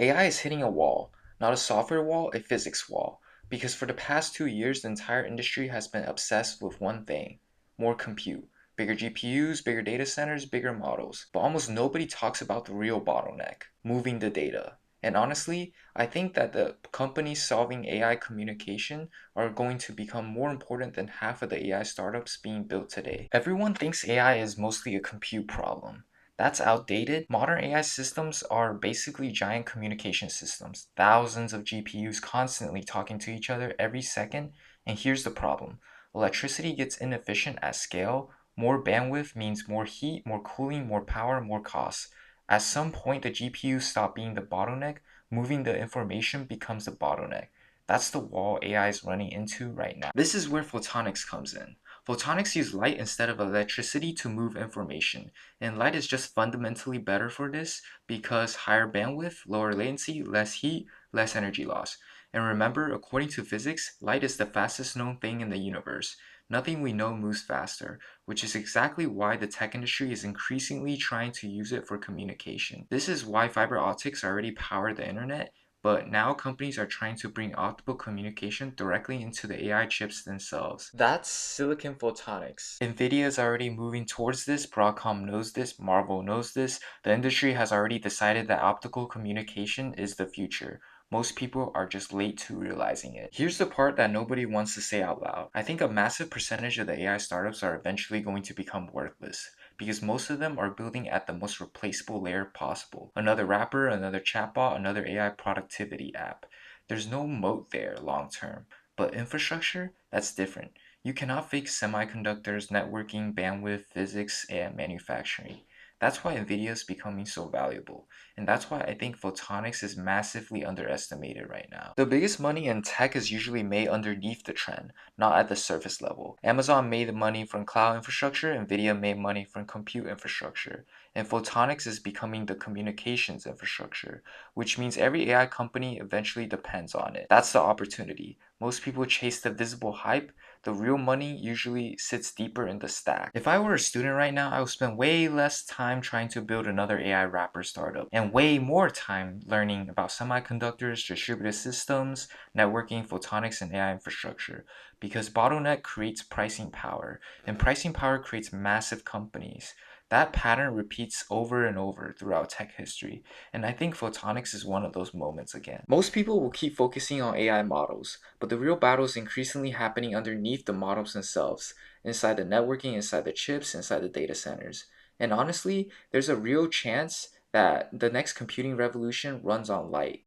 AI is hitting a wall, not a software wall, a physics wall. Because for the past 2 years, the entire industry has been obsessed with one thing: more compute. Bigger GPUs, bigger data centers, bigger models. But almost nobody talks about the real bottleneck: moving the data. And honestly, I think that the companies solving AI communication are going to become more important than half of the AI startups being built today. Everyone thinks AI is mostly a compute problem. That's outdated. Modern AI systems are basically giant communication systems, thousands of GPUs constantly talking to each other every second. And here's the problem: electricity gets inefficient at scale. More bandwidth means more heat, more cooling, more power, more costs. At some point, the GPUs stop being the bottleneck, moving the information becomes the bottleneck. That's the wall AI is running into right now. This is where photonics comes in. Photonics use light instead of electricity to move information, and light is just fundamentally better for this because higher bandwidth, lower latency, less heat, less energy loss. And remember, according to physics, light is the fastest known thing in the universe. Nothing we know moves faster, which is exactly why the tech industry is increasingly trying to use it for communication. This is why fiber optics already power the internet, but now companies are trying to bring optical communication directly into the AI chips themselves. That's silicon photonics. Nvidia is already moving towards this, Broadcom knows this, Marvel knows this. The industry has already decided that optical communication is the future. Most people are just late to realizing it. Here's the part that nobody wants to say out loud. I think a massive percentage of the AI startups are eventually going to become worthless, because most of them are building at the most replaceable layer possible. Another wrapper, another chatbot, another AI productivity app. There's no moat there long term. But infrastructure, that's different. You cannot fake semiconductors, networking, bandwidth, physics, and manufacturing. That's why NVIDIA is becoming so valuable. And that's why I think photonics is massively underestimated right now. The biggest money in tech is usually made underneath the trend, not at the surface level. Amazon made money from cloud infrastructure, NVIDIA made money from compute infrastructure. And photonics is becoming the communications infrastructure, which means every AI company eventually depends on it. That's the opportunity. Most people chase the visible hype. The real money usually sits deeper in the stack. If I were a student right now, I would spend way less time trying to build another AI wrapper startup and way more time learning about semiconductors, distributed systems, networking, photonics, and AI infrastructure. Because bottleneck creates pricing power, and pricing power creates massive companies. That pattern repeats over and over throughout tech history, and I think photonics is one of those moments again. Most people will keep focusing on AI models, but the real battle is increasingly happening underneath the models themselves, inside the networking, inside the chips, inside the data centers. And honestly, there's a real chance that the next computing revolution runs on light.